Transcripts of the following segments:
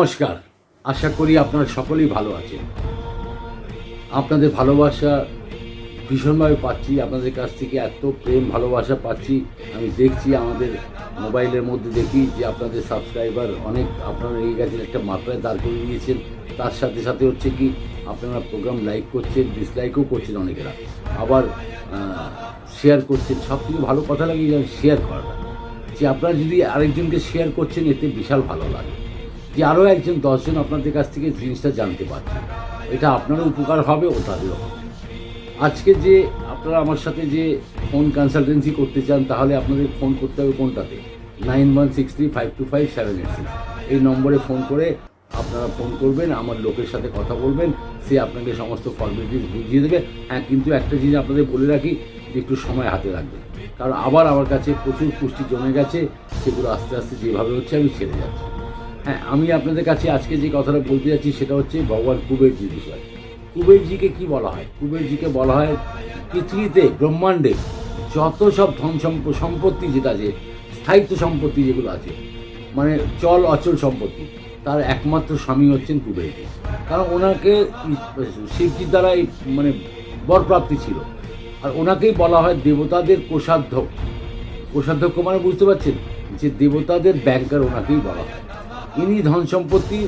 নমস্কার। আশা করি আপনারা সকলেই ভালো আছেন। আপনাদের ভালোবাসা ভীষণভাবে পাচ্ছি, আপনাদের কাছ থেকে এত প্রেম ভালোবাসা পাচ্ছি। আমি দেখছি আমাদের মোবাইলের মধ্যে দেখি যে আপনাদের সাবস্ক্রাইবার অনেক আপনারা এই গেছেন, একটা মাত্রায় দাঁড় করে দিয়েছেন। তার সাথে সাথে হচ্ছে কি আপনারা প্রোগ্রাম লাইক করছেন, ডিসলাইকও করছেন অনেকেরা, আবার শেয়ার করছেন। সব থেকে ভালো কথা লাগে শেয়ার করাটা, যে আপনারা যদি আরেকজনকে শেয়ার করছেন এতে বিশাল ভালো লাগে যে আরও একজন 10 জন আপনাদের কাছ থেকে জিনিসটা জানতে পারছেন। এটা আপনারও উপকার হবে ও তাদেরও হবে। আজকে যে আপনারা আমার সাথে যে ফোন কনসালটেন্সি করতে চান, তাহলে আপনাদের ফোন করতে হবে কোনটাতে, 9163525786 এই নম্বরে ফোন করে আপনারা ফোন করবেন, আমার লোকের সাথে কথা বলবেন, সে আপনাকে সমস্ত ফর্মালিটিস বুঝিয়ে দেবে। হ্যাঁ, কিন্তু একটা জিনিস আপনাদের বলে রাখি যে একটু সময় হাতে রাখবেন, কারণ আবার আমার কাছে প্রচুর পুষ্টি জমে গেছে, সেগুলো আস্তে আস্তে যেভাবে হচ্ছে আমি ছেড়ে যাচ্ছি। হ্যাঁ, আমি আপনাদের কাছে আজকে যে কথাটা বলতে যাচ্ছি সেটা হচ্ছে ভগবান কুবেরজির বিষয়। কুবেরজিকে কি বলা হয়? কুবেরজিকে বলা হয় পৃথিবীতে, ব্রহ্মাণ্ডে যত সব ধন সম্পত্তি যেটা আছে, স্থায়িত্ব সম্পত্তি যেগুলো আছে, মানে চল অচল সম্পত্তি, তার একমাত্র স্বামী হচ্ছেন কুবেরজি। কারণ ওনাকে শিবজির দ্বারা মানে বরপ্রাপ্তি ছিল, আর ওনাকেই বলা হয় দেবতাদের কোষাধ্যক্ষ। কোষাধ্যক্ষ মানে বুঝতে পারছেন, যে দেবতাদের ব্যাংকার ওনাকেই বলা হয়। ইনি ধন সম্পত্তি,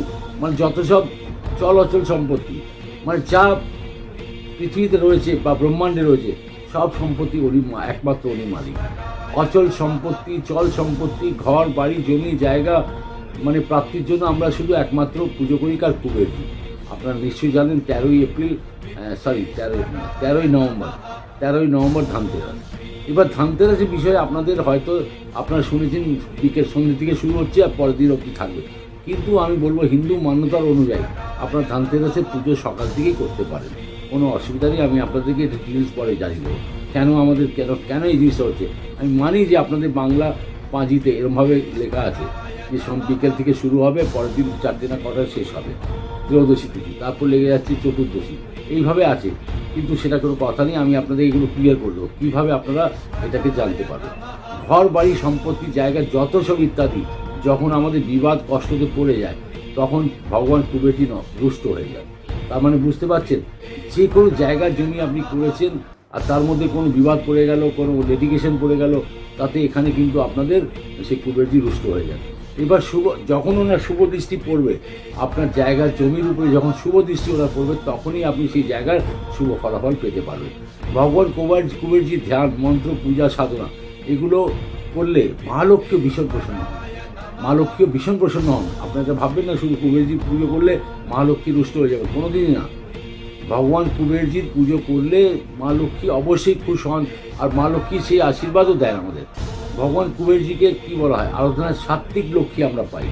মানে যত সব চল অচল সম্পত্তি, মানে যা পৃথিবীতে রয়েছে বা ব্রহ্মাণ্ডে রয়েছে, সব সম্পত্তি উনি একমাত্র উনি মালিক। অচল সম্পত্তি, চল সম্পত্তি, ঘর বাড়ি জমি জায়গা মানে প্রাপ্তির জন্য আমরা শুধু একমাত্র পুজো করি কার? কুবেরজি। আপনারা নিশ্চয়ই জানেন 13ই নভেম্বর ধানতেরাস। এবার ধানতেরাসের বিষয়ে আপনাদের হয়তো আপনারা শুনেছেন বিকেল সন্ধ্যে থেকে শুরু হচ্ছে আর পরের দিন অবধি থাকবে, কিন্তু আমি বলবো হিন্দু মান্যতার অনুযায়ী আপনারা ধানতেরাসের পুজো সকাল থেকেই করতে পারেন, কোনো অসুবিধা নেই। আমি আপনাদেরকে ডিটেলস পরে জানিয়ে দেবো কেন আমাদের কেন এই জিনিসটা হচ্ছে। আমি মানি যে আপনাদের বাংলা পাঁজিতে এরমভাবে লেখা আছে যে বিকেল থেকে শুরু হবে, পরের দিন 4টে না কটায় শেষ হবে, ত্রয়োদশী তিথি, তারপর লেগে যাচ্ছে চতুর্দশী, এইভাবে আছে। কিন্তু সেটা কোনো কথা নেই, আমি আপনাদের এগুলো ক্লিয়ার করে দেবো কীভাবে আপনারা এটাকে জানতে পারবেন। ঘর বাড়ি সম্পত্তি জায়গা যত সব ইত্যাদি যখন আমাদের বিবাদ কষ্টতে পড়ে যায়, তখন ভগবান কুবেরজি রুষ্ট হয়ে যায়। তার মানে বুঝতে পারছেন, যে কোনো জায়গার জমি আপনি করেছেন আর তার মধ্যে কোনো বিবাদ পড়ে গেল, কোনো লিটিগেশন পড়ে গেল, তাতে এখানে কিন্তু আপনাদের সেই কুবেরজি রুষ্ট হয়ে যায়। এবার যখন ওনার শুভ দৃষ্টি পড়বে আপনার জায়গার জমির উপরে, যখন শুভ দৃষ্টি ওনার পড়বে, তখনই আপনি সেই জায়গার শুভ ফলাফল পেতে পারবেন। ভগবান কুবেরজির ধ্যান মন্ত্র পূজা সাধনা এগুলো করলে মা লক্ষ্মী ভীষণ প্রসন্ন হন। মা লক্ষ্মীও ভীষণ প্রসন্ন হন। আপনারা ভাববেন না শুধু কুবেরজি পুজো করলে মা লক্ষ্মী রুষ্ট হয়ে যাবে, কোনোদিনই না। ভগবান কুবেরজির পুজো করলে মা লক্ষ্মী অবশ্যই খুশ হন, আর মা লক্ষ্মী সেই আশীর্বাদও দেন আমাদের। ভগবান কুবেরজিকে কি বলা হয়? আরাধনার সাত্ত্বিক লক্ষ্মী আমরা পাই।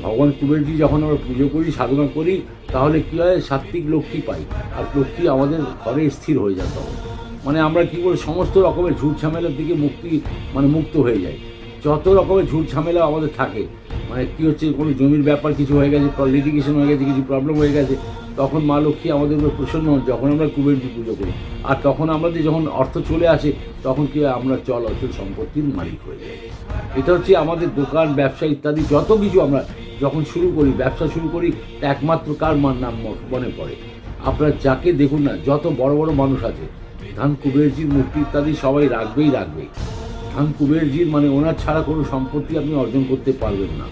ভগবান কুবেরজি যখন আমরা পুজো করি, সাধনা করি, তাহলে কী হয়? সাত্ত্বিক লক্ষ্মী পাই, আর লক্ষ্মী আমাদের ঘরে স্থির হয়ে যায়। তখন মানে আমরা কী করে সমস্ত রকমের ঝুট ঝামেলার দিকে মুক্ত হয়ে যাই। যত রকমের ঝুট ঝামেলা আমাদের থাকে, মানে কী হচ্ছে, কোনো জমির ব্যাপার কিছু হয়ে গেছে, লিটিগেশন হয়ে গেছে, কিছু প্রবলেম হয়ে গেছে, তখন মা লক্ষ্মী আমাদের উপর প্রসন্ন হন যখন আমরা কুবেরজি পুজো করি। আর তখন আমাদের যখন অর্থ চলে আসে, তখন কি হয়? আমরা চল অচল সম্পত্তির মালিক হয়ে যাই। এটা হচ্ছে আমাদের দোকান ব্যবসা ইত্যাদি যত কিছু আমরা যখন শুরু করি, ব্যবসা শুরু করি, তা একমাত্র কার নাম মনে পড়ে? আপনারা যাকে দেখুন না, যত বড় বড় মানুষ আছে, ধান কুবেরজির মূর্তি ইত্যাদি সবাই রাখবেই। ধান কুবেরজির মানে ওনার ছাড়া কোনো সম্পত্তি আপনি অর্জন করতে পারবেন না।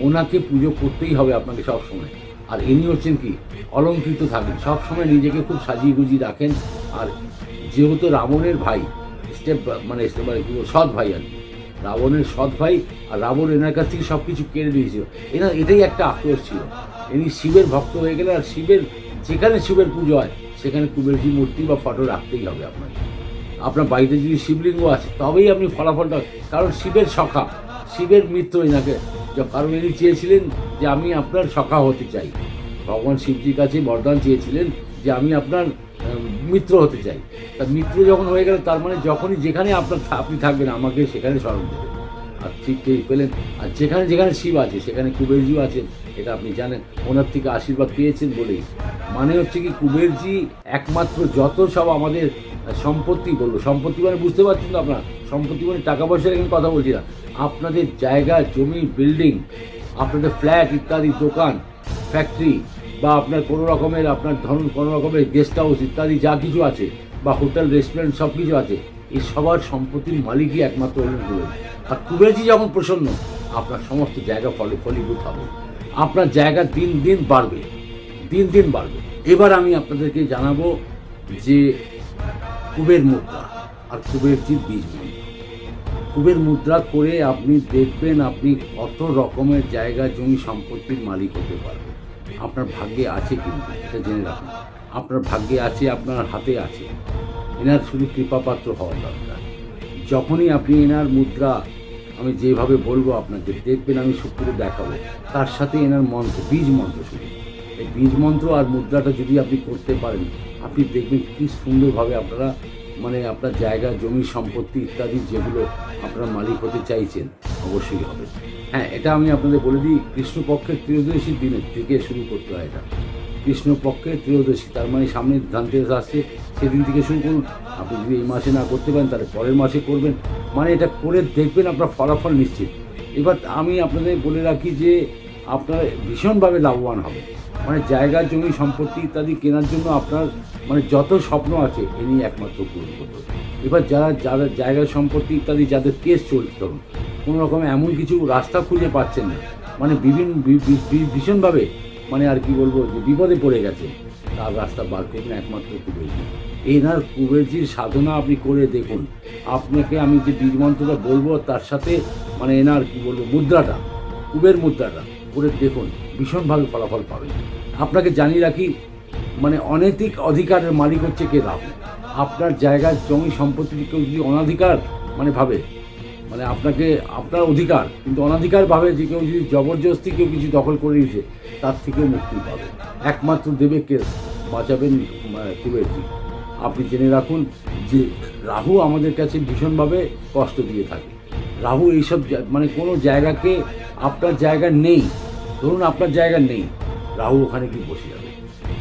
ওনাকে পুজো করতেই হবে আপনাকে সবসময়। আর ইনি হচ্ছেন কি অলঙ্কৃত থাকেন, সবসময় নিজেকে খুব সাজিয়ে গুজিয়ে রাখেন। আর যেহেতু রাবণের ভাই, সৎ ভাই আর কি, রাবণের সৎ ভাই, আর রাবণ এনার কাছ থেকে সব কিছু কেড়ে নিয়েছিল। এটাই একটা আক্রোশ ছিল। ইনি শিবের ভক্ত হয়ে গেলে, আর যেখানে শিবের পুজো হয় সেখানে কুবেরজি মূর্তি বা ফটো রাখতেই হবে আপনাকে। আপনার বাড়িতে যদি শিবলিঙ্গ আছে তবেই আপনি ফলাফলটা, কারণ শিবের সখা, শিবের মিত্র এনাকে, কারণ ইনি চেয়েছিলেন যে আমি আপনার সখা হতে চাই। ভগবান শিবজির কাছে বরদান চেয়েছিলেন যে আমি আপনার মিত্র হতে চাই। তা মিত্র যখন হয়ে গেল, তার মানে যখনই যেখানে আপনি থাকবেন আমাকে সেখানে স্মরণ দেবেন। আর ঠিক পেলেন। আর যেখানে যেখানে শিব আছে সেখানে কুবেরজিও আছেন, এটা আপনি জানেন। ওনার থেকে আশীর্বাদ পেয়েছেন বলেই মানে হচ্ছে কি কুবেরজি একমাত্র যত সব আমাদের সম্পত্তি, বলবো সম্পত্তি মানে বুঝতে পারছেন তো আপনার, সম্পত্তি মানে টাকা পয়সার এখানে কথা বলছি না, আপনাদের জায়গা জমি বিল্ডিং আপনাদের ফ্ল্যাট ইত্যাদি, দোকান, ফ্যাক্টরি, বা আপনার কোনো রকমের আপনার ধরুন কোনো রকমের গেস্ট হাউস ইত্যাদি যা কিছু আছে, বা হোটেল রেস্টুরেন্ট সব কিছু আছে, এই সবার সম্পত্তির মালিকই একমাত্র হলেন কুবের। আর কুবেরজি যখন প্রসন্ন, আপনার সমস্ত জায়গা ফলীভূত হবে, আপনার জায়গা দিন দিন বাড়বে, দিন দিন বাড়বে। এবার আমি আপনাদেরকে জানাবো যে কুবের মুদ্রা আর কুবেরজির বীজ মন্ত্র। কুবের মুদ্রা করে আপনি দেখবেন আপনি কত রকমের জায়গা জমি সম্পত্তির মালিক হতে পারবেন। আপনার ভাগ্যে আছে, কিন্তু এটা জেনে রাখুন, আপনার ভাগ্যে আছে, আপনার হাতে আছে। এনার শুধু কৃপাপাত্র হওয়া দরকার। যখনই আপনি এনার মুদ্রা আমি যেভাবে বলবো আপনাকে দেখবেন, আমি সূত্রে দেখাবো, তার সাথে এনার মন্ত্র, বীজ মন্ত্র শুধু, এই বীজ মন্ত্র আর মুদ্রাটা যদি আপনি করতে পারেন, আপনি দেখবেন কী সুন্দরভাবে আপনারা মানে আপনার জায়গা জমি সম্পত্তি ইত্যাদি যেগুলো আপনারা মালিক হতে চাইছেন অবশ্যই হবে। হ্যাঁ, এটা আমি আপনাদের বলে দিই, কৃষ্ণপক্ষের ত্রয়োদশীর দিনের থেকে শুরু করতে হয় এটা। কৃষ্ণপক্ষের ত্রয়োদশী, তার মানে সামনে ধনতেরাস আসছে, সেদিন থেকে শুরু করুন। আপনি যদি এই মাসে না করতে পারেন তাহলে পরের মাসে করবেন, মানে এটা করে দেখবেন আপনার ফলাফল নিশ্চিত। এবার আমি আপনাদের বলে রাখি যে আপনারা ভীষণভাবে লাভবান হবে, মানে জায়গা জমি সম্পত্তি ইত্যাদি কেনার জন্য আপনার মানে যত স্বপ্ন আছে এ নিয়ে একমাত্র পূরণ করতে হবে। এবার যারা জায়গা সম্পত্তি ইত্যাদি যাদের কেস চলছে, ধরুন কোনো রকম এমন কিছু রাস্তা খুঁজে পাচ্ছেন না, মানে ভীষণভাবে মানে আর কি বলবো যে বিপদে পড়ে গেছে, তার রাস্তা বার করবেন একমাত্র কুবেরজি। এনার কুবেরজির সাধনা আপনি করে দেখুন, আপনাকে আমি যে বীজ মন্ত্রটা বলবো তার সাথে মানে এনার কি বলবো মুদ্রাটা, কুবের মুদ্রাটা করে দেখুন, ভীষণভাবে ফলাফল পাবেন। আপনাকে জানিয়ে রাখি, মানে অনৈতিক অধিকারের মালিক হচ্ছে কে? রাহু। আপনার জায়গার জমি সম্পত্তি কেউ যদি অনাধিকার মানে ভাবে, মানে আপনাকে আপনার অধিকার কিন্তু অনাধিকার ভাবে যে কেউ যদি জবরদস্তি কেউ কিছু দখল করে নিয়েছে, তার থেকেও মুক্তি পাবে। একমাত্র দেবে কে? বাঁচাবেন কুবেরজি। আপনি জেনে রাখুন যে রাহু আমাদের কাছে ভীষণভাবে কষ্ট দিয়ে থাকে। রাহু এইসব মানে কোনো জায়গাকে, আপনার জায়গা নেই, ধরুন আপনার জায়গা নেই, রাহু ওখানে কি বসে যাবে,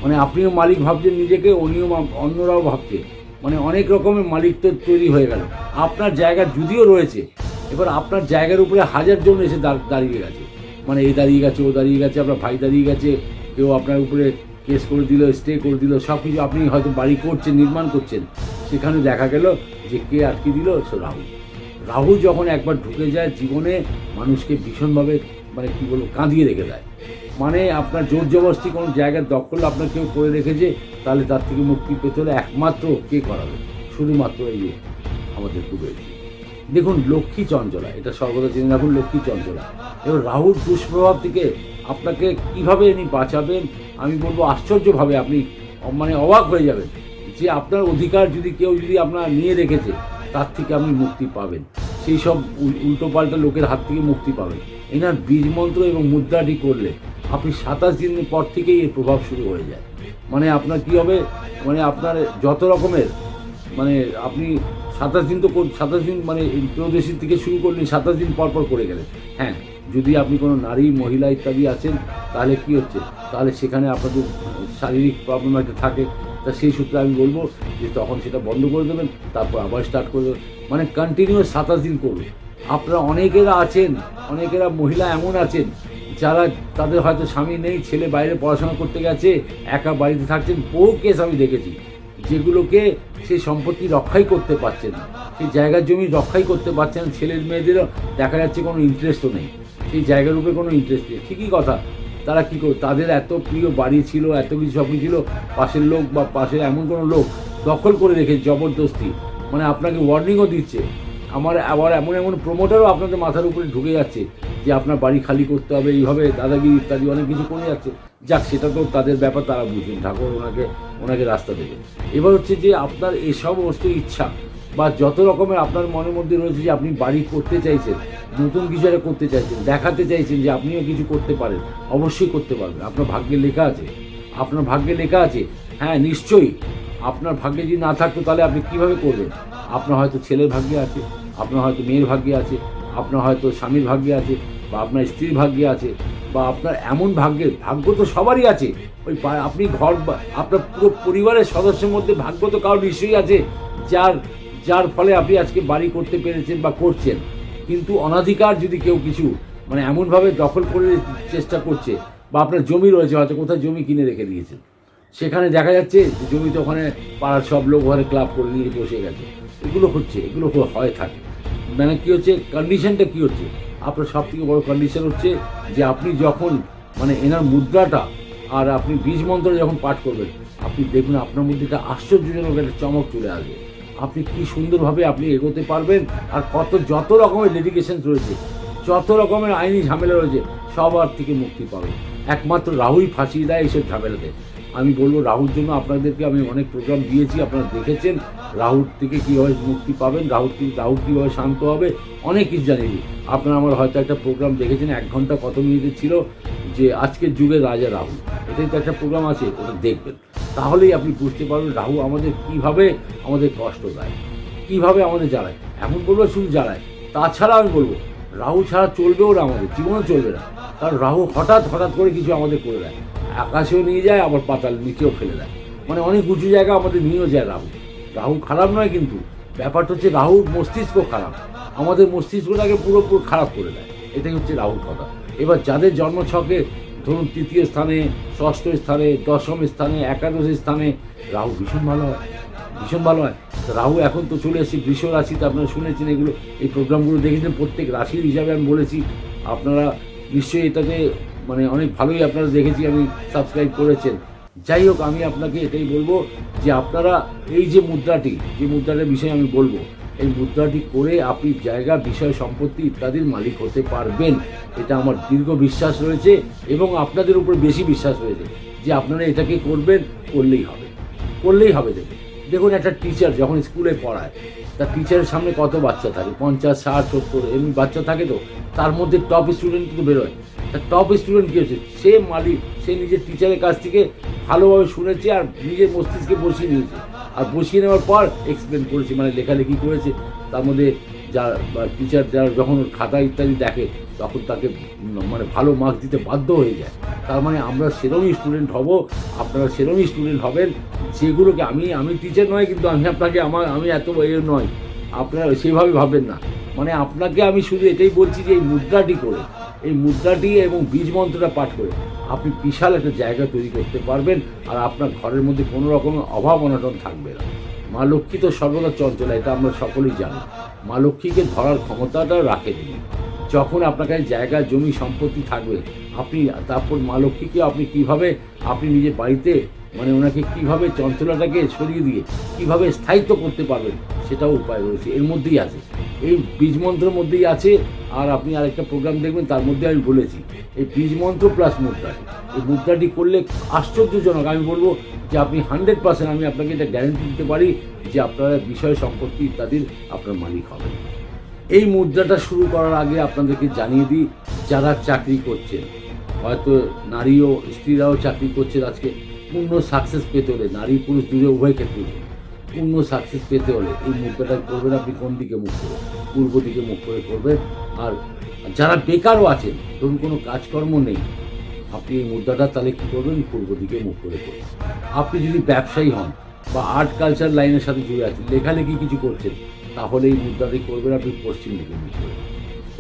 মানে আপনিও মালিক ভাবছেন নিজেকে, উনিও অন্যরাও ভাবছে, মানে অনেক রকমের মালিক তো তৈরি হয়ে গেল। আপনার জায়গা যদিও রয়েছে, এবার আপনার জায়গার উপরে হাজার জন এসে দাঁড়িয়ে গেছে, মানে এই দাঁড়িয়ে গেছে, ও দাঁড়িয়ে গেছে, আপনার ভাই দাঁড়িয়ে গেছে, কেউ আপনার উপরে কেস করে দিল, স্টে করে দিল, সব কিছু। আপনি হয়তো বাড়ি করছেন, নির্মাণ করছেন, সেখানে দেখা গেল যে কে আটকে দিল? সে রাহু। রাহু যখন একবার ঢুকে যায় জীবনে, মানুষকে ভীষণভাবে মানে কী বলবো কাঁদিয়ে রেখে দেয়। মানে আপনার জোর জবরদস্তি কোনো জায়গার দখল আপনার কেউ করে রেখেছে, তাহলে তার থেকে মুক্তি পেতে হলে একমাত্র কে করাবে? শুধুমাত্র এই আমাদের কুবেরজি। দেখুন, লক্ষ্মী চঞ্চলা, এটা সর্বদা জেনে রাখুন, লক্ষ্মী চঞ্চলা। এবার রাহুর দুষ্প্রভাব থেকে আপনাকে কিভাবে ইনি বাঁচাবেন, আমি বলবো আশ্চর্যভাবে আপনি মানে অবাক হয়ে যাবেন যে আপনার অধিকার যদি কেউ যদি আপনার নিয়ে রেখেছে, তার থেকে আপনি মুক্তি পাবেন, সেই সব উল্টোপাল্টা লোকের হাত থেকে মুক্তি পাবেন। এনার বীজ মন্ত্র এবং মুদ্রাটি করলে আপনি 27 দিনের পর থেকেই এর প্রভাব শুরু হয়ে যায়। মানে আপনার কি হবে, মানে আপনার যত রকমের মানে আপনি 27 দিন তো 27 দিন মানে ত্রয়োদশী থেকে শুরু করলেন, 27 দিন পর পর করে গেলেন। হ্যাঁ, যদি আপনি কোনো নারী মহিলা ইত্যাদি আছেন, তাহলে কি হচ্ছে, তাহলে সেখানে আপনাদের শারীরিক প্রবলেম একটা থাকে, তা সেই সূত্রে আমি বলবো যে তখন সেটা বন্ধ করে দেবেন, তারপর আবার স্টার্ট করে দেবেন, মানে কন্টিনিউয়াস 27 দিন করুন। আপনারা অনেকেরা আছেন, অনেকেরা মহিলা এমন আছেন যারা তাদের হয়তো স্বামী নেই, ছেলে বাইরে পড়াশোনা করতে গেছে, একা বাড়িতে থাকছেন, বহু কেস আমি দেখেছি, যেগুলোকে সেই সম্পত্তি রক্ষাই করতে পারছেন না, সেই জায়গার জমি রক্ষাই করতে পারছেন না। ছেলের মেয়েদেরও দেখা যাচ্ছে কোনো ইন্টারেস্টও নেই, সেই জায়গার উপরে কোনো ইন্টারেস্ট নেই। ঠিকই কথা, তারা কী করে, তাদের এত প্রিয় বাড়ি ছিল, এত কিছু সব কিছু ছিল, পাশের লোক বা পাশের এমন কোনো লোক দখল করে রেখেছে জবরদস্তি, মানে আপনাকে ওয়ার্নিংও দিচ্ছে। আমার আবার এমন এমন প্রমোটারও আপনাদের মাথার উপরে ঢুকে যাচ্ছে যে আপনার বাড়ি খালি করতে হবে, এইভাবে দাদাগিরি ইত্যাদি অনেক কিছু করে যাচ্ছে। যাক, সেটা তো তাদের ব্যাপার, তারা বুঝবেন, ঠাকুর ওনাকে রাস্তা দেবে। এবার হচ্ছে যে আপনার এসব বস্তু ইচ্ছা বা যত রকমের আপনার মনের মধ্যে রয়েছে যে আপনি বাড়ি করতে চাইছেন, নতুন কিছু একটা করতে চাইছেন, দেখাতে চাইছেন যে আপনিও কিছু করতে পারেন, অবশ্যই করতে পারবেন। আপনার ভাগ্যে লেখা আছে, আপনার ভাগ্যে লেখা আছে। হ্যাঁ, নিশ্চয়ই আপনার ভাগ্যে যদি না থাকতো তাহলে আপনি কীভাবে করবেন? আপনার হয়তো ছেলের ভাগ্যে আছে, আপনার হয়তো মেয়ের ভাগ্যে আছে, আপনার হয়তো স্বামীর ভাগ্যে আছে, বা আপনার স্ত্রীর ভাগ্যে আছে, বা আপনার এমন ভাগ্য তো সবারই আছে। ওই আপনি আপনার পুরো পরিবারের সদস্যের মধ্যে ভাগ্য তো কারো নিশ্চয়ই আছে, যার ফলে আপনি আজকে বাড়ি করতে পেরেছেন বা করছেন। কিন্তু অনাধিকার যদি কেউ কিছু মানে এমনভাবে দখল করে চেষ্টা করছে, বা আপনার জমি রয়েছে হয়তো কোথায় জমি কিনে রেখে দিয়েছেন, সেখানে দেখা যাচ্ছে যে জমিতে ওখানে পাড়ার সব লোক ঘরে ক্লাব করে নিয়ে বসে গেছে। এগুলো হচ্ছে, এগুলো হয় থাকে। মানে কী হচ্ছে, কন্ডিশনটা কী হচ্ছে, আপনার সব থেকে বড়ো কন্ডিশন হচ্ছে যে আপনি যখন মানে এনার মুদ্রাটা আর আপনি বীজ মন্ত্র যখন পাঠ করবেন, আপনি দেখবেন আপনার মধ্যে একটা আশ্চর্যজনক একটা চমক চলে আসবে। আপনি কি সুন্দরভাবে আপনি এগোতে পারবেন। আর যত রকমের ডেডিকেশন রয়েছে, যত রকমের আইনি ঝামেলা রয়েছে, সবার থেকে মুক্তি পাবেন। একমাত্র রাহুই ফাঁসিয়ে দেয় এইসব ঝামেলাতে। আমি বলবো রাহুর জন্য আপনাদেরকে আমি অনেক প্রোগ্রাম দিয়েছি, আপনারা দেখেছেন রাহুর থেকে কীভাবে মুক্তি পাবেন, রাহু কীভাবে শান্ত হবে, অনেক কিছু জানিয়ে। আপনারা আমার হয়তো একটা প্রোগ্রাম দেখেছেন 1 ঘন্টা কত মিনিটের ছিল, যে আজকের যুগের রাজা রাহু, এটাই তো একটা প্রোগ্রাম আছে, ওটা দেখবেন। তাহলেই আপনি বুঝতে পারবেন রাহু আমাদের কীভাবে আমাদের কষ্ট দেয়, কীভাবে আমাদের জ্বালায়। এমন বলবো শুধু জ্বালায়, তাছাড়া আমি বলবো রাহু ছাড়া চলবেও না, আমাদের জীবনও চলবে না। কারণ রাহু হঠাৎ করে কিছু আমাদের করে দেয়, আকাশেও নিয়ে যায়, আবার পাতাল নিচেও ফেলে দেয়, মানে অনেক উঁচু জায়গা আমাদের নিয়েও যায় রাহু খারাপ নয়, কিন্তু ব্যাপারটা হচ্ছে রাহুর মস্তিষ্ক খারাপ, আমাদের মস্তিষ্কটাকে পুরোপুরি খারাপ করে দেয়। এটাই হচ্ছে রাহুর কথা। এবার যাদের জন্মছকে ধরুন 3য় স্থানে, 6ষ্ঠ স্থানে, 10ম স্থানে, 11 স্থানে রাহু ভীষণ ভালো হয়, ভীষণ ভালো হয়। রাহু এখন তো চলে এসেছে বৃষ রাশিতে, আপনারা শুনেছেন এগুলো, এই প্রোগ্রামগুলো দেখেছেন, প্রত্যেক রাশির হিসাবে আমি বলেছি। আপনারা নিশ্চয়ই এটাতে মানে অনেক ভালোই আপনারা দেখেছি, আমি সাবস্ক্রাইব করেছেন। যাই হোক, আমি আপনাকে এটাই বলবো যে আপনারা এই যে মুদ্রাটার বিষয়ে আমি বলবো, এই মুদ্রাটি করে আপনি জায়গা, বিষয়, সম্পত্তি ইত্যাদির মালিক হতে পারবেন। এটা আমার দীর্ঘ বিশ্বাস রয়েছে, এবং আপনাদের উপর বেশি বিশ্বাস রয়েছে যে আপনারা এটাকে করলেই হবে। দেখুন একটা টিচার যখন স্কুলে পড়ায়, তার টিচারের সামনে কত বাচ্চা থাকে, 50, 60, 70 এমনি বাচ্চা থাকে, তো তার মধ্যে টপ স্টুডেন্ট কিন্তু বেরোয়। তার টপ স্টুডেন্ট কী হচ্ছে, সে নিজের টিচারের কাছ থেকে ভালোভাবে শুনেছে আর নিজের মস্তিষ্কে বসিয়ে নিয়েছে, আর বসিয়ে নেওয়ার পর এক্সপ্লেন করেছে, মানে লেখালেখি করেছে। তার মধ্যে টিচার যারা যখন খাতা ইত্যাদি দেখে, তখন তাকে মানে ভালো মার্কস দিতে বাধ্য হয়ে যায়। তার মানে আমরা সেরকমই স্টুডেন্ট হব, আপনারা সেরকমই স্টুডেন্ট হবেন, যেগুলোকে আমি টিচার নয়, কিন্তু আমি এত নয়, আপনারা সেইভাবে ভাববেন না। মানে আপনাকে আমি শুধু এটাই বলছি যে এই মুদ্রাটি এবং বীজ মন্ত্রটা পাঠ করে আপনি বিশাল একটা জায়গা তৈরি করতে পারবেন, আর আপনার ঘরের মধ্যে কোনো রকমের অভাব অনটন থাকবে না। মা লক্ষ্মী তো সর্বদা চঞ্চলা, এটা আমরা সকলেই জানি। মা লক্ষ্মীকে ধরার ক্ষমতাটাও রাখে তিনি। যখন আপনার কাছে জায়গা, জমি, সম্পত্তি থাকবে, আপনি তারপর মা লক্ষ্মীকে আপনি নিজের বাড়িতে মানে ওনাকে কীভাবে চঞ্চলাটাকে সরিয়ে দিয়ে কীভাবে স্থায়িত্ব করতে পারবেন, সেটাও উপায় রয়েছে, এর মধ্যেই আছে, এই বীজ মন্ত্রের মধ্যেই আছে। আর আপনি আরেকটা প্রোগ্রাম দেখবেন, তার মধ্যে আমি বলেছি এই বীজ মন্ত্র প্লাস মুদ্রাটি, এই মুদ্রাটি করলে আশ্চর্যজনক। আমি বলবো যে আপনি 100%, আমি আপনাকে এটা গ্যারেন্টি দিতে পারি যে আপনারা বিষয়, সম্পত্তি ইত্যাদির আপনার মালিক হবেন। এই মুদ্রাটা শুরু করার আগে আপনাদেরকে জানিয়ে দিই, যারা চাকরি করছেন, হয়তো নারী ও স্ত্রীরাও চাকরি করছেন, আজকে পূর্ণ সাকসেস পেতে হলে, নারী পুরুষ দুটো উভয় ক্ষেত্রে পূর্ণ সাকসেস পেতে হলে এই মুদ্রাটা করবেন। আপনি কোন দিকে মুখ করে? পূর্ব দিকে মুখ করে করবেন। আর যারা বেকারও আছেন, ধরুন কোনো কাজকর্ম নেই, আপনি এই মুদ্রাটা তাহলে কী করবেন? পূর্ব দিকে মুখ করে করবেন। আপনি যদি ব্যবসায়ী হন বা আর্ট কালচার লাইনের সাথে জুড়ে আছেন, লেখালেখি কিছু করছেন, তাহলে এই মুদ্রাটি করবেন আপনি পশ্চিম দিকে মুখ করে।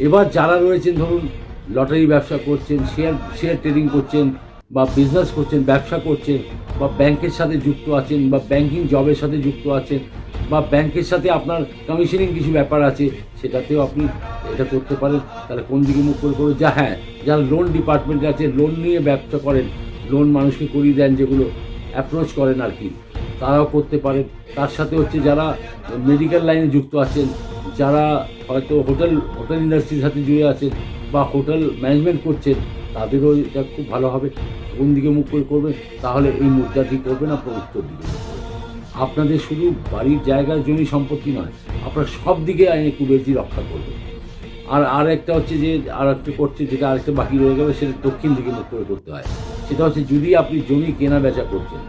এবার যারা রয়েছেন, ধরুন লটারি ব্যবসা করছেন, শেয়ার ট্রেডিং করছেন, বা বিজনেস করছেন, ব্যবসা করছেন, বা ব্যাংকের সাথে যুক্ত আছেন, বা ব্যাংকিং জবের সাথে যুক্ত আছেন, বা ব্যাংকের সাথে আপনার কমিশনিং কিছু ব্যাপার আছে, সেটাতেও আপনি এটা করতে পারেন। তাহলে কোন দিকে মুখ করে করবে? যারা লোন ডিপার্টমেন্টে আছে, লোন নিয়ে ব্যবসা করেন, লোন মানুষকে করিয়ে দেন, যেগুলো অ্যাপ্রোচ করেন আর কি, তারাও করতে পারেন। তার সাথে হচ্ছে যারা মেডিকেল লাইনে যুক্ত আছেন, যারা হয়তো হোটেল ইন্ডাস্ট্রির সাথে জুড়ে আছেন, বা হোটেল ম্যানেজমেন্ট করছেন, তাদেরও এটা খুব ভালো হবে। কোন দিকে মুখ করে করবেন? তাহলে এই মুদ্রাটি করবেন আপনার উত্তর দিকে মুখ করে। আপনাদের শুধু বাড়ির জায়গা, জমি, সম্পত্তি নয়, আপনার সব দিকে কুবেরজি রক্ষা করবে। আর একটা হচ্ছে যে আরেকটা করছে, যেটা আরেকটা বাকি রয়ে গেল, সেটা দক্ষিণ দিকে মুখ করে করতে হয়। সেটা হচ্ছে যদি আপনি জমি কেনা বেচা করছেন,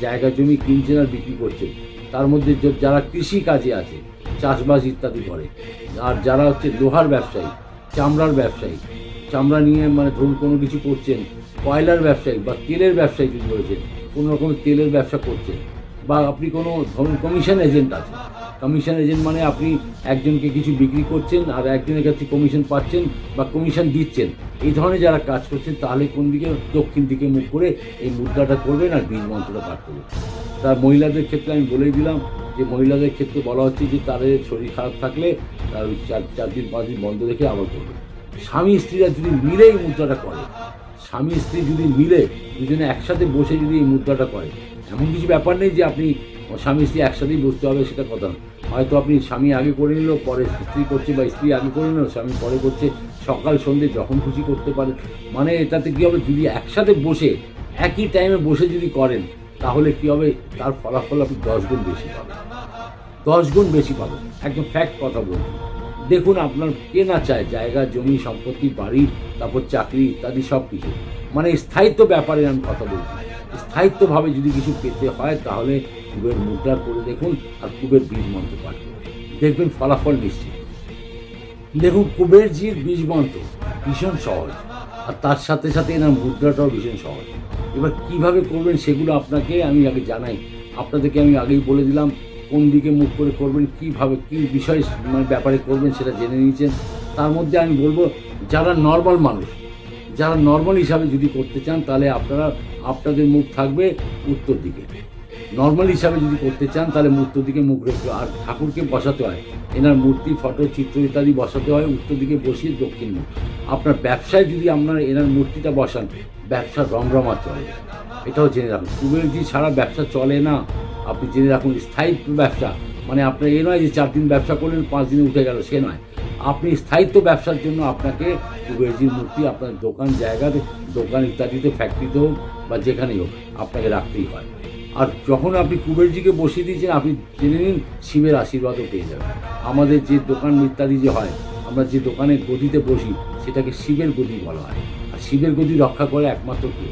জায়গা জমি কিনছেন আর বিক্রি করছেন, তার মধ্যে যারা কৃষি কাজে আছে, চাষবাস ইত্যাদি করে, আর যারা হচ্ছে লোহার ব্যবসায়ী, চামড়ার ব্যবসায়ী, চামড়া নিয়ে মানে ধরুন কোনো কিছু করছেন, কয়লার ব্যবসায়ী বা তেলের ব্যবসায়ী যদি রয়েছেন, কোনো রকমের তেলের ব্যবসা করছেন, বা আপনি কোনো ধরুন কমিশন এজেন্ট আছে, কমিশন এজেন্ট মানে আপনি একজনকে কিছু বিক্রি করছেন আর একজনের কাছে কমিশন পাচ্ছেন বা কমিশন দিচ্ছেন। এই ধরনের যারা কাজ করছেন তাহলে কোন দিকে, দক্ষিণ দিকে মুখ করে এই মুদ্রাটা করবেন আর বীজ মন্ত্রটা পাঠ করবেন। তার মহিলাদের ক্ষেত্রে আমি বলেই দিলাম যে মহিলাদের ক্ষেত্রে বলা হচ্ছে যে তাদের শরীর খারাপ থাকলে তার ওই 4 দিন বন্ধ রেখে আবার করবে। স্বামী স্ত্রীরা যদি মিলে এই মুদ্রাটা করে, স্বামী স্ত্রী যদি মিলে দুজনে একসাথে বসে যদি এই মুদ্রাটা করে, এমন কিছু ব্যাপার নেই যে আপনি স্বামী স্ত্রী একসাথেই বসতে হবে, সেটা কথা না। হয়তো আপনি স্বামী আগে করে নিল, পরে স্ত্রী করছে, বা স্ত্রী আগে করে নিল, স্বামী পরে করছে, সকাল সন্ধ্যে যখন খুশি করতে পারেন। মানে এটাতে কী হবে, যদি একসাথে বসে একই টাইমে বসে যদি করেন তাহলে কী হবে, তার ফলাফল আপনি 10 গুণ বেশি পাবেন, 10 গুণ বেশি পাবেন। একদম ফ্যাক্ট কথা বলছি। দেখুন, আপনার কে না চায় জায়গা জমি সম্পত্তি বাড়ি, তারপর চাকরি ইত্যাদি সব কিছু, মানে স্থায়িত্ব ব্যাপারে আমি কথা বলছি। স্থায়িত্বভাবে যদি কিছু পেতে হয় তাহলে কুবের মুদ্রা করে দেখুন আর কুবের বীজ মন্ত্র পাঠ করুন, দেখবেন ফলাফল নিশ্চিত। দেখুন, কুবেরজির বীজ মন্ত্র ভীষণ সহজ, আর তার সাথে সাথে এনার মুদ্রাটাও ভীষণ সহজ। এবার কিভাবে করবেন সেগুলো আপনাকে আমি আগে জানাই। আপনাদেরকে আমি আগেই বলে দিলাম কোন দিকে মুখ করে করবেন, কীভাবে কী বিষয় মানে ব্যাপারে করবেন সেটা জেনে নিয়েছেন। তার মধ্যে আমি বলবো, যারা নর্মাল মানুষ, যারা নর্মাল হিসাবে যদি করতে চান তাহলে আপনাদের মুখ থাকবে উত্তর দিকে। নর্মাল হিসাবে যদি করতে চান তাহলে উত্তর দিকে মুখ রেখে, আর ঠাকুরকে বসাতে হয়, এনার মূর্তি ফটো চিত্র ইত্যাদি বসাতে হয় উত্তর দিকে বসিয়ে দক্ষিণ মুখ। আপনার ব্যবসায় যদি আপনার এনার মূর্তিটা বসান, ব্যবসা রমরমা চলে, এটাও জেনে রাখুন। কুবেরজি ছাড়া ব্যবসা চলে না, আপনি জেনে রাখুন। স্থায়িত্ব ব্যবসা মানে আপনার এ নয় যে 4 দিন ব্যবসা করলেন 5 দিনে উঠে গেল, সে নয়। আপনি স্থায়িত্ব ব্যবসার জন্য আপনাকে কুবেরজির মূর্তি আপনার দোকান জায়গাতে, দোকান ইত্যাদিতে, ফ্যাক্টরিতে হোক বা যেখানেই হোক, আপনাকে রাখতেই হয়। আর যখন আপনি কুবেরজিকে বসিয়ে দিয়েছেন, আপনি জেনে নিন শিবের আশীর্বাদও পেয়ে যাবেন। আমাদের যে দোকান ইত্যাদি যে হয়, আমরা যে দোকানে গদিতে বসি সেটাকে শিবের গদি বলা হয়, আর শিবের গদি রক্ষা করে একমাত্র কে,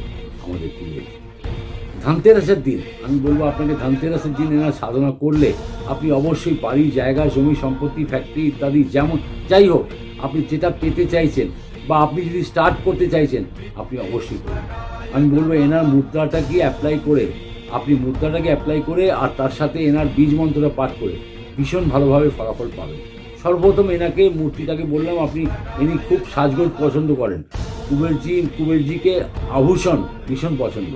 আমাদের কুবেরজি। ধানতেরাসের দিন আমি বলবো আপনাকে, ধানতেরাসের দিন এনার সাধনা করলে আপনি অবশ্যই বাড়ি জায়গা জমি সম্পত্তি ফ্যাক্টরি ইত্যাদি যেমন যাই হোক আপনি যেটা পেতে চাইছেন বা আপনি যদি স্টার্ট করতে চাইছেন আপনি অবশ্যই করুন। আমি বলবো এনার মুদ্রাটাকে অ্যাপ্লাই করে, আপনি মুদ্রাটাকে অ্যাপ্লাই করে আর তার সাথে এনার বীজ মন্ত্রটা পাঠ করে ভীষণ ভালোভাবে ফলাফল পাবেন। সর্বপ্রথম এনাকে মূর্তিটাকে বললাম, ইনি খুব সাজগোজ পছন্দ করেন। কুবেরজিকে আভূষণ ভীষণ পছন্দ।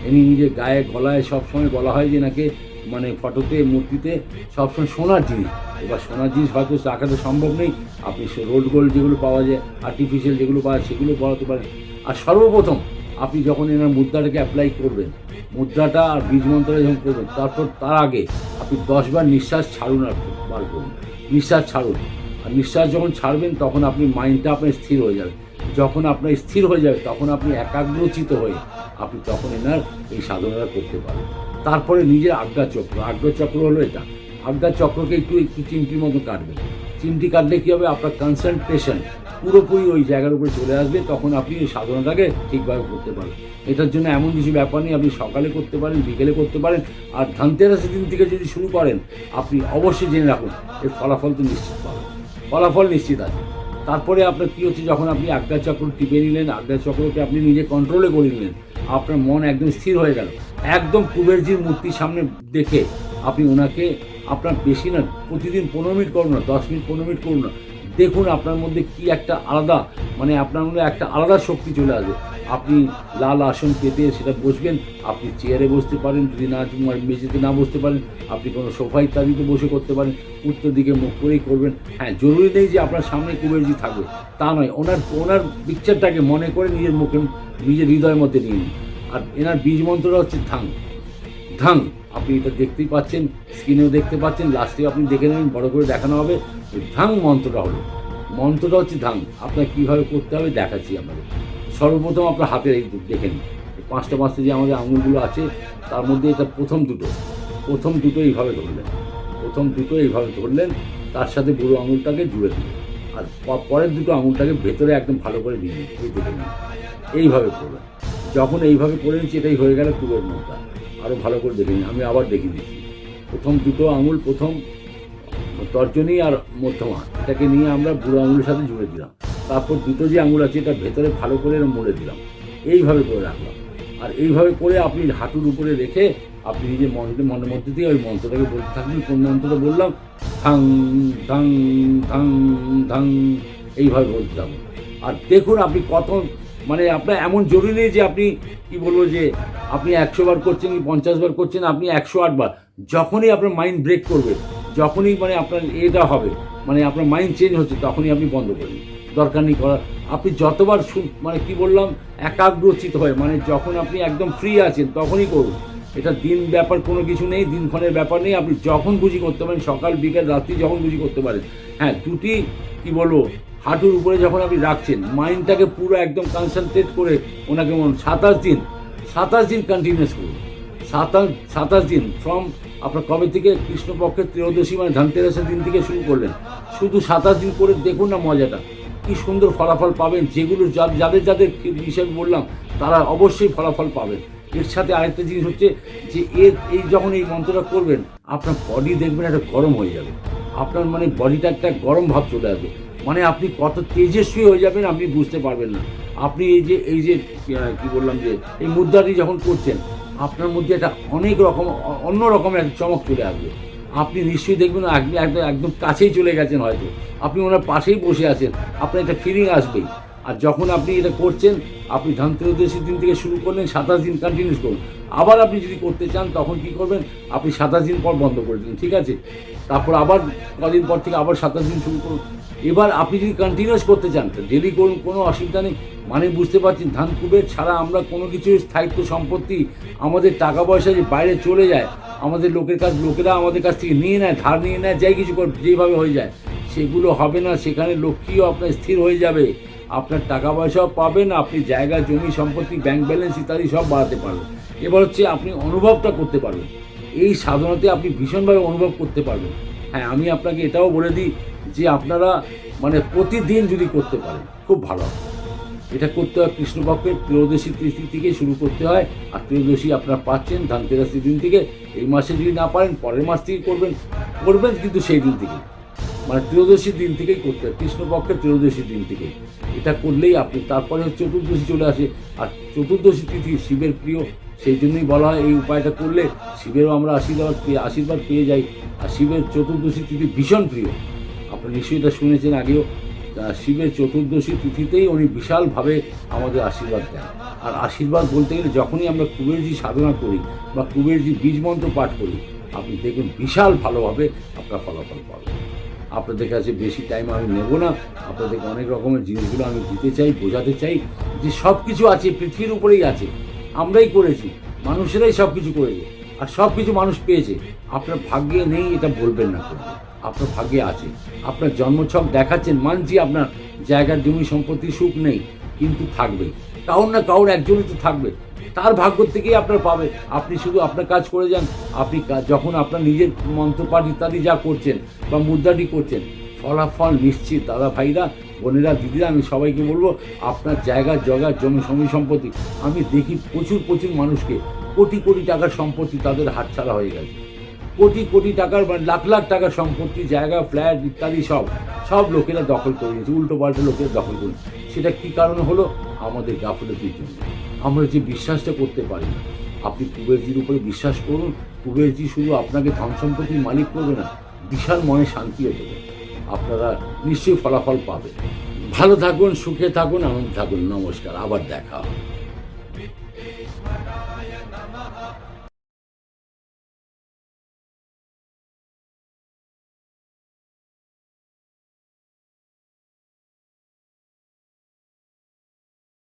ইনি নিজের গায়ে গলায় সবসময় বলা হয় যে এনাকে মানে ফটোতে মূর্তিতে সবসময় সোনার জিনিস। এবার সোনার জিনিস হয়তো রাখাতে সম্ভব নেই, আপনি রোড গোল্ড যেগুলো পাওয়া যায়, আর্টিফিশিয়াল যেগুলো পাওয়া যায় সেগুলো পড়াতে পারেন। আর সর্বপ্রথম আপনি যখন এনার মুদ্রাটাকে অ্যাপ্লাই করবেন, মুদ্রাটা আর বীজ মন্ত্রটা যখন করবেন, তারপর তার আগে আপনি 10 বার নিঃশ্বাস ছাড়ুন আর বার করুন। নিঃশ্বাস ছাড়ুন, আর নিঃশ্বাস যখন ছাড়বেন তখন আপনি মাইন্ডটা আপনার স্থির হয়ে যাবে। যখন আপনার স্থির হয়ে যাবে তখন আপনি একাগ্রচিত হয়ে আপনি তখন এনার এই সাধনাটা করতে পারেন। তারপরে নিজের আজ্ঞাচক্র হলো এটা। আজ্ঞাচক্রকে একটু চিমটির মতো কাটবেন। চিমটি কাটলে কী হবে, আপনার কনসেন্ট্রেশন পুরোপুরি ওই জায়গার উপরে চলে আসবে, তখন আপনি এই সাধনাটাকে ঠিকভাবে করতে পারেন। এটার জন্য এমন কিছু ব্যাপার নেই, আপনি সকালে করতে পারেন, বিকেলে করতে পারেন। আর ধানতেরাসের দিন থেকে যদি শুরু করেন, আপনি অবশ্যই জেনে রাখুন এর ফলাফল তো নিশ্চিত পাবেন, ফলাফল নিশ্চিত আছে। তারপরে আপনার কী হচ্ছে, যখন আপনি আজ্ঞাচক্র টিপে নিলেন, আজ্ঞাচক্রকে আপনি নিজে কন্ট্রোলে করে নিলেন, আপনার মন একদম স্থির হয়ে গেল। একদম কুবেরজির মূর্তির সামনে দেখে আপনি ওনাকে, আপনার বেশি না, প্রতিদিন 15 মিনিট করুন না, 10 মিনিট 15 মিনিট করুন না, দেখুন আপনার মধ্যে কি একটা আলাদা, মানে আপনার মধ্যে একটা আলাদা শক্তি চলে আসবে। আপনি লাল আসন পেতে সেটা বসবেন, আপনি চেয়ারে বসতে পারেন, যদি না মেঝেতে না বসতে পারেন আপনি কোনো সোফা ইত্যাদিতে বসে করতে পারেন, উত্তর দিকে মুখ করেই করবেন। হ্যাঁ, জরুরি নেই যে আপনার সামনে কুবেরজি থাকবে, তা নয়, ওনার পিকচারটাকে মনে করে নিজের মুখে, নিজের হৃদয়ের মধ্যে নিয়ে নিন। আর এনার বীজ মন্ত্রটা হচ্ছে ধাং ধাং। আপনি এটা দেখতেই পাচ্ছেন, স্ক্রিনেও দেখতে পাচ্ছেন, লাস্টে আপনি দেখে নেবেন, বড় করে দেখানো হবে। ওই ধাং মন্ত্রটা হলো, মন্ত্রটা হচ্ছে ধাং। আপনার কীভাবে করতে হবে দেখাচ্ছি আপনাদের। সর্বপ্রথম আপনার হাতে দেখে নিন, 5টা যে আমাদের আঙুলগুলো আছে তার মধ্যে এটা প্রথম দুটো এইভাবে ধরলেন, তার সাথে বুড়ো আঙুলটাকে জুড়ে দিলেন, আর পরের দুটো আঙুলটাকে ভেতরে একদম ভালো করে দিয়ে নিন, এই দেখে নিন, এইভাবে করবেন। যখন এইভাবে করে নিচ্ছি, এটাই হয়ে গেল কুবের মুদ্রা। আরও ভালো করে দেখে নিন, আমি আবার দেখিয়ে দিচ্ছি। প্রথম দুটো আঙুল, প্রথম তর্জনী আর মধ্যমা, এটাকে নিয়ে আমরা বুড়ো আঙুলের সাথে জুড়ে দিলাম। তারপর দুটো যে আঙুল আছে এটা ভেতরে ভালো করে মুড়ে দিলাম, এইভাবে করে রাখলাম। আর এইভাবে করে আপনি হাঁটুর উপরে রেখে আপনি নিজের মনের মধ্যে দিয়ে ওই মন্ত্রটাকে বলতে থাকবেন। কোন মন্ত্রটা বললাম? থাং থাং থাং থাং, এইভাবে বলতে থাকুন। আর দেখুন আপনি কত, মানে আপনার এমন জরুরি নেই যে আপনি কি বলবো যে আপনি 100 বার করছেন কি 50 বার করছেন, আপনি 108 বার। যখনই আপনার মাইন্ড ব্রেক করবে, যখনই মানে আপনার এটা হবে, মানে আপনার মাইন্ড চেঞ্জ হচ্ছে, তখনই আপনি বন্ধ করবেন। দরকার নেই করার। আপনি যতবার মানে কি বললাম, একাগ্রচিত হয়ে, মানে যখন আপনি একদম ফ্রি আছেন তখনই করুন। এটা দিন ব্যাপার কোনো কিছু নেই, দিনক্ষণের ব্যাপার নেই। আপনি যখন খুশি করতে পারেন, সকাল বিকেল রাত্রি যখন খুশি করতে পারেন। হ্যাঁ, দুটি কি বলবো, হাঁটুর উপরে যখন আপনি রাখছেন, মাইন্ডটাকে পুরো একদম কনসেন্ট্রেট করে ওনাকে 27 দিন কন্টিনিউস করুন। 27 দিন ফ্রম আপনার কবে থেকে কৃষ্ণপক্ষের ত্রয়োদশী মানে ধনতেরাসের দিন থেকে শুরু করলেন, শুধু 27 দিন করে দেখুন না মজাটা, কি সুন্দর ফলাফল পাবেন। যেগুলো যাদের যাদের বিষয় বললাম তারা অবশ্যই ফলাফল পাবেন। এর সাথে আরেকটা জিনিস হচ্ছে যে এই যখন এই মন্ত্রটা করবেন, আপনার বডি দেখবেন একটা গরম হয়ে যাবে। আপনার মানে বডিটা একটা গরম ভাব চলে আসবে, মানে আপনি কত তেজস্বী হয়ে যাবেন আপনি বুঝতে পারবেন না। আপনি এই যে কি বললাম যে এই মুদ্রাটি যখন করছেন, আপনার মধ্যে একটা অনেক রকম অন্য রকমের একটা চমক চলে আসবে। আপনি নিশ্চয়ই দেখবেন একদম কাছেই চলে গেছেন, হয়তো আপনি ওনার পাশেই বসে আছেন, আপনার একটা ফিলিং আসবেই। আর যখন আপনি এটা করছেন, আপনি ধনতেরাসের দিন থেকে শুরু করলেন, 27 দিন কন্টিনিউস করুন। আবার আপনি যদি করতে চান তখন কি করবেন, আপনি 27 দিন পর বন্ধ করে দিন, ঠিক আছে? তারপর আবার কদিন পর থেকে আবার 27 দিন শুরু করুন। এবার আপনি যদি কন্টিনিউস করতে চান ডেলি করুন, কোনো অসুবিধা নেই। মানে বুঝতে পারছেন, ধান কুবের ছাড়া আমরা কোনো কিছু স্থায়িত্ব সম্পত্তি, আমাদের টাকা পয়সা যে বাইরে চলে যায়, আমাদের লোকেরা আমাদের কাছ থেকে নিয়ে নেয়, ধার নিয়ে নেয়, যাই কিছু করে যেভাবে হয়ে যায়, সেগুলো হবে না। সেখানে লক্ষ্মীও আপনার স্থির হয়ে যাবে, আপনার টাকা পয়সাও পাবেন, আপনি জায়গা জমি সম্পত্তি ব্যাংক ব্যালেন্স ইত্যাদি সব বাড়াতে পারবেন। এবার হচ্ছে আপনি অনুভবটা করতে পারবেন, এই সাধনাতে আপনি ভীষণভাবে অনুভব করতে পারবেন। হ্যাঁ, আমি আপনাকে এটাও বলে দিই যে আপনারা মানে প্রতিদিন যদি করতে পারেন খুব ভালো হবে। এটা করতে হয় কৃষ্ণপক্ষের ত্রয়োদশী তিথি থেকে শুরু করতে হয়। আর ত্রয়োদশী আপনারা পাচ্ছেন ধনতেরাসের দিন থেকে। এই মাসে যদি না পারেন পরের মাস থেকে করবেন কিন্তু সেই দিন থেকে, মানে ত্রয়োদশীর দিন থেকেই করতে হয়, কৃষ্ণপক্ষের ত্রয়োদশীর দিন থেকে। এটা করলেই আপনি, তারপরে চতুর্দশী চলে আসে। আর চতুর্দশী তিথি শিবের প্রিয়, সেই জন্যই বলা হয় এই উপায়টা করলে শিবেরও আমরা আশীর্বাদ পেয়ে যাই। আর শিবের চতুর্দশী তিথি ভীষণ প্রিয়, আপনি নিশ্চয়ই এটা শুনেছেন আগেও। শিবের চতুর্দশী তিথিতেই উনি বিশালভাবে আমাদের আশীর্বাদ দেন। আর আশীর্বাদ বলতে গেলে যখনই আমরা কুবেরজি সাধনা করি বা কুবেরজি বীজ মন্ত্র পাঠ করি, আপনি দেখুন বিশাল ভালোভাবে আপনার ফলাফল পাবেন। আপনাদের কাছে বেশি টাইম আমি নেব না, আপনাদেরকে অনেক রকমের জিনিসগুলো আমি দিতে চাই, বোঝাতে চাই যে সব কিছু আছে, পৃথিবীর উপরেই আছে, আমরাই করেছি, মানুষেরাই সব কিছু করেছে, আর সব কিছু মানুষ পেয়েছে। আপনার ভাগ্যে নেই এটা বলবেন না, করবেন, আপনার ভাগ্যে আছে। আপনার জন্মছক দেখাচ্ছেন, মানছি আপনার জায়গার জমি সম্পত্তি সুখ নেই, কিন্তু থাকবে, কারোর না কারোর একজনই তো থাকবে, তার ভাগ্য থেকেই আপনার পাবে। আপনি শুধু আপনার কাজ করে যান। আপনি যখন আপনার নিজের মন্ত্রপাঠ ইত্যাদি যা করছেন বা মুদ্রাটি করছেন, ফলাফল নিশ্চিত। দাদা ভাইরা, বোনেরা, দিদিরা, আমি সবাইকে বলবো, আপনার জায়গা জমি সম্পত্তি, আমি দেখি প্রচুর মানুষকে কোটি কোটি টাকার সম্পত্তি তাদের হাতছাড়া হয়ে গেছে। কোটি টাকার বা লাখ টাকার সম্পত্তি, জায়গা, ফ্ল্যাট ইত্যাদি সব লোকেরা দখল করে নিয়েছে, উল্টো পাল্টা লোকেরা দখল করে। সেটা কী কারণে হলো? আমাদের গাফিলতির জন্য। আমরা যে বিশ্বাসটা করতে পারি না। আপনি কুবেরজির উপরে বিশ্বাস করুন, কুবেরজি শুধু আপনাকে ধন সম্পত্তির মালিক করবে না, বিশাল মনে শান্তিও দেবে। আপনারা নিশ্চয়ই ফলাফল পাবেন। ভালো থাকুন, সুখে থাকুন, আনন্দ থাকুন। নমস্কার, আবার দেখা হবে।